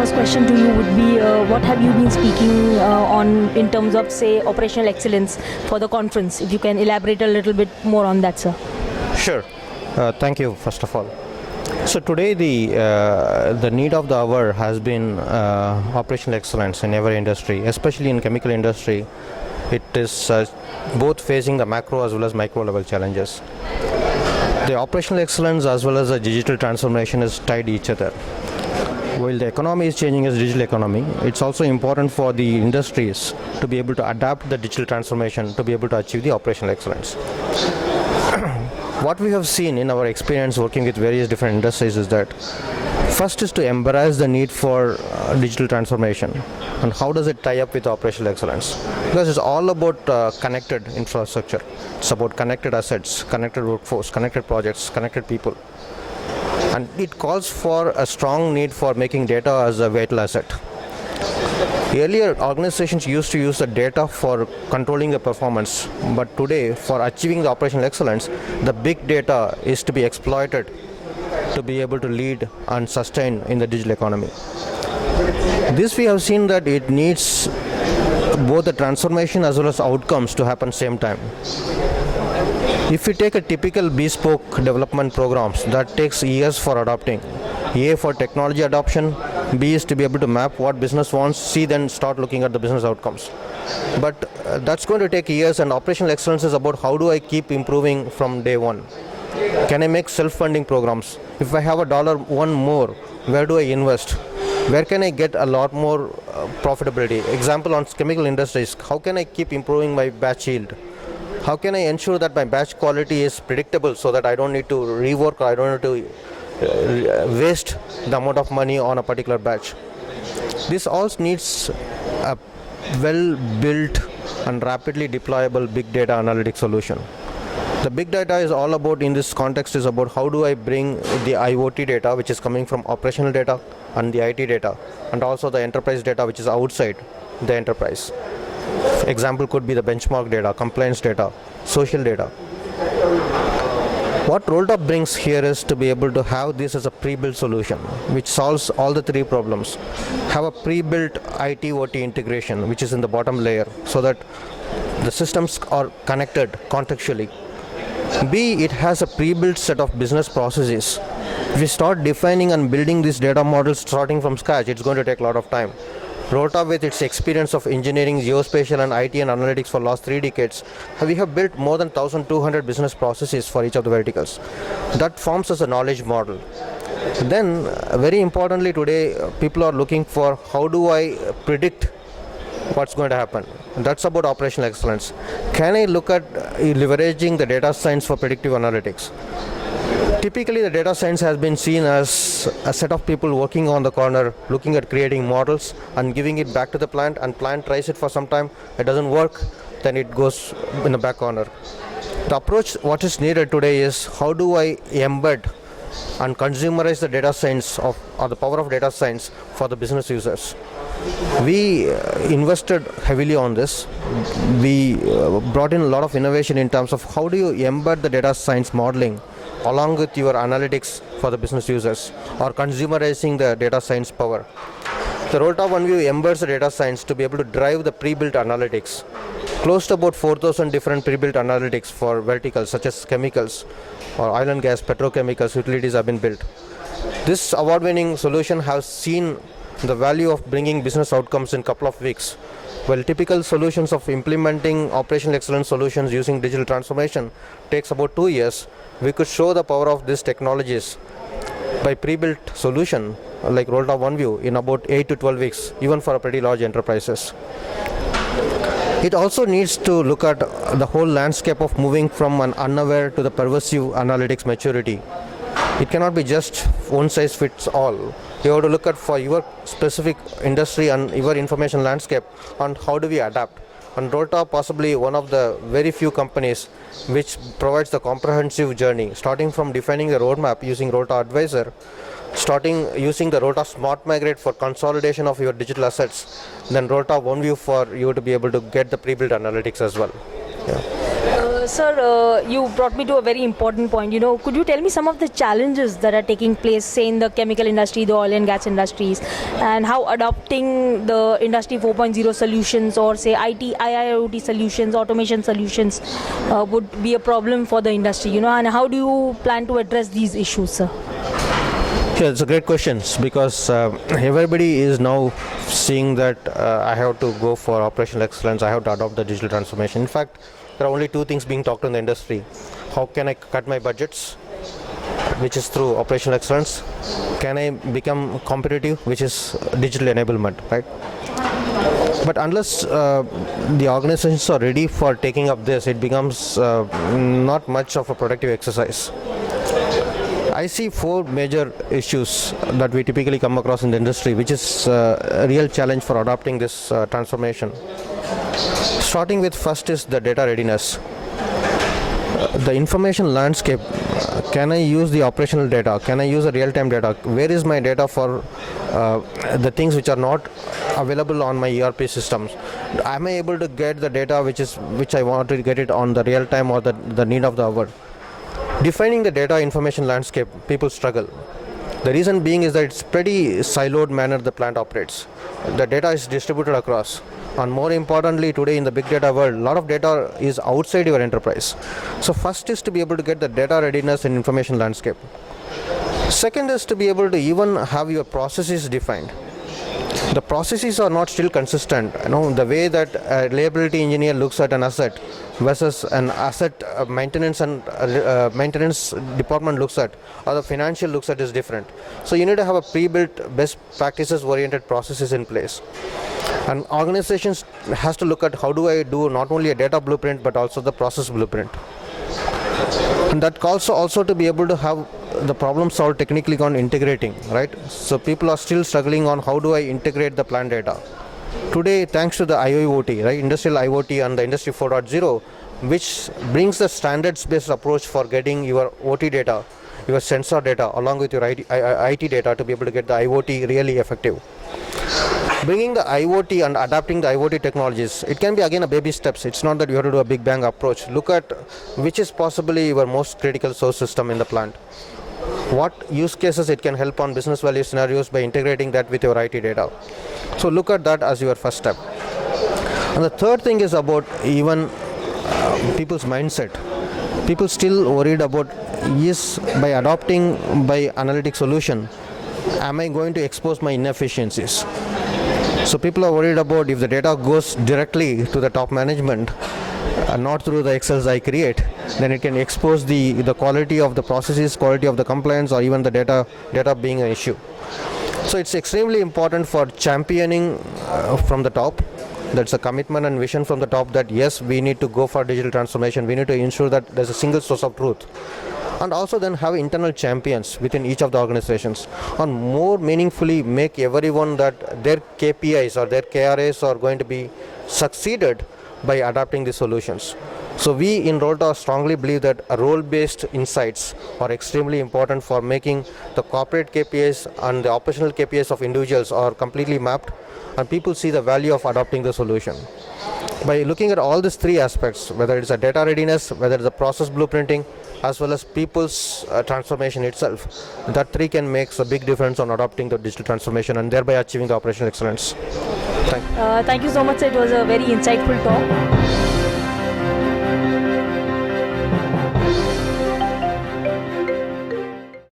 first question to you would be, what have you been speaking on in terms of, say, operational excellence for the conference? If you can elaborate a little bit more on that, sir. Sure. Thank you, first of all. So today the need of the hour has been operational excellence in every industry, especially in chemical industry. It is both facing the macro as well as micro level challenges. The operational excellence as well as the digital transformation is tied to each other. While the economy is changing as digital economy, it's also important for the industries to be able to adapt the digital transformation to be able to achieve the operational excellence. What we have seen in our experience working with various different industries is that first is to embrace the need for digital transformation, and how does it tie up with operational excellence? Because it's all about connected infrastructure. It's about connected assets, connected workforce, connected projects, connected people. And it calls for a strong need for making data as a vital asset. Earlier, organizations used to use the data for controlling the performance, but today, for achieving the operational excellence, the big data is to be exploited to be able to lead and sustain in the digital economy. This we have seen that it needs both the transformation as well as outcomes to happen same time. If we take a typical bespoke development programs, that takes years for adopting. A for technology adoption, B is to be able to map what business wants, C then start looking at the business outcomes. But that's going to take years, and operational excellence is about how do I keep improving from day one. Can I make self-funding programs? If I have $1 more, where do I invest? Where can I get a lot more profitability? Example on chemical industries, how can I keep improving my batch yield? How can I ensure that my batch quality is predictable so that I don't need to rework or I don't need to waste the amount of money on a particular batch? This all needs a well-built and rapidly deployable big data analytics solution. The big data is all about, in this context, is about how do I bring the IoT data, which is coming from operational data, and the IT data, and also the enterprise data, which is outside the enterprise. Example could be the benchmark data, compliance data, social data. What Rolta brings here is to be able to have this as a pre-built solution which solves all the three problems. Have a pre-built IT-OT integration which is in the bottom layer so that the systems are connected contextually. B, it has a pre-built set of business processes. If we start defining and building these data models starting from scratch, it's going to take a lot of time. Rolta, with its experience of engineering, geospatial and IT and analytics for last 3 decades, we have built more than 1,200 business processes for each of the verticals. That forms as a knowledge model. Then, very importantly today, people are looking for how do I predict what's going to happen. That's about operational excellence. Can I look at leveraging the data science for predictive analytics? Typically, the data science has been seen as a set of people working on the corner, looking at creating models and giving it back to the plant, and plant tries it for some time, it doesn't work, then it goes in the back corner. The approach, what is needed today is how do I embed and consumerize the data science or the power of data science for the business users. We invested heavily on this. We brought in a lot of innovation in terms of how do you embed the data science modeling along with your analytics for the business users, or consumerizing the data science power. The Rolta OneView embeds the data science to be able to drive the pre-built analytics. Close to about 4,000 different pre-built analytics for verticals such as chemicals or oil and gas, petrochemicals, utilities have been built. This award-winning solution has seen the value of bringing business outcomes in a couple of weeks. While typical solutions of implementing operational excellence solutions using digital transformation takes about 2 years, we could show the power of these technologies by pre-built solution like Rolta OneView in about 8 to 12 weeks, even for a pretty large enterprises. It also needs to look at the whole landscape of moving from an unaware to the pervasive analytics maturity. It cannot be just one size fits all. You have to look at for your specific industry and your information landscape on how do we adapt. And Rolta possibly one of the very few companies which provides the comprehensive journey, starting from defining the roadmap using Rolta Advisor, starting using the Rolta Smart Migrate for consolidation of your digital assets, then Rolta OneView for you to be able to get the pre-built analytics as well. Yeah. Sir, you brought me to a very important point. Could you tell me some of the challenges that are taking place, say, in the chemical industry, the oil and gas industries, and how adopting the Industry 4.0 solutions or, say, IIoT solutions, automation solutions would be a problem for the industry, and how do you plan to address these issues, sir? Yeah, it's a great question because everybody is now seeing that I have to go for operational excellence, I have to adopt the digital transformation. In fact, there are only two things being talked in the industry. How can I cut my budgets, which is through operational excellence? Can I become competitive, which is digital enablement, right? But unless the organizations are ready for taking up this, it becomes not much of a productive exercise. I see four major issues that we typically come across in the industry, which is a real challenge for adopting this transformation. Starting with first is the data readiness. The information landscape, can I use the operational data? Can I use the real-time data? Where is my data for the things which are not available on my ERP systems? Am I able to get the data which I want to get it on the real-time or the need of the hour? Defining the data information landscape, people struggle. The reason being is that it's pretty siloed manner the plant operates. The data is distributed across. And more importantly, today in the big data world, a lot of data is outside your enterprise. So first is to be able to get the data readiness and information landscape. Second is to be able to even have your processes defined. The processes are not still consistent. The way that a reliability engineer looks at an asset versus an asset maintenance and maintenance department looks at, or the financial looks at, is different. So you need to have a pre-built best practices oriented processes in place. And organizations has to look at how do I do not only a data blueprint but also the process blueprint. And that calls also to be able to have the problem solved technically on integrating, right? So people are still struggling on how do I integrate the plant data. Today, thanks to the IoT, right, industrial IoT and the Industry 4.0, which brings the standards-based approach for getting your OT data, your sensor data, along with your IT data to be able to get the IoT really effective. Bringing the IoT and adapting the IoT technologies, it can be again a baby steps. It's not that you have to do a big bang approach. Look at which is possibly your most critical source system in the plant. What use cases it can help on business value scenarios by integrating that with your IT data. So look at that as your first step. And the third thing is about even people's mindset. People still worried about, yes, by adopting by analytic solution, am I going to expose my inefficiencies? So people are worried about if the data goes directly to the top management and not through the Excels I create, then it can expose the quality of the processes, quality of the compliance, or even the data being an issue. So it's extremely important for championing from the top. That's a commitment and vision from the top that yes, we need to go for digital transformation. We need to ensure that there's a single source of truth. And also then have internal champions within each of the organizations and more meaningfully make everyone that their KPIs or their KRAs are going to be succeeded by adapting the solutions. So we in Rolta strongly believe that role-based insights are extremely important for making the corporate KPIs and the operational KPIs of individuals are completely mapped and people see the value of adopting the solution. By looking at all these three aspects, whether it's a data readiness, whether it's a process blueprinting, as well as people's transformation itself, that three can make a big difference on adopting the digital transformation and thereby achieving the operational excellence. Thank you so much, sir. It was a very insightful talk.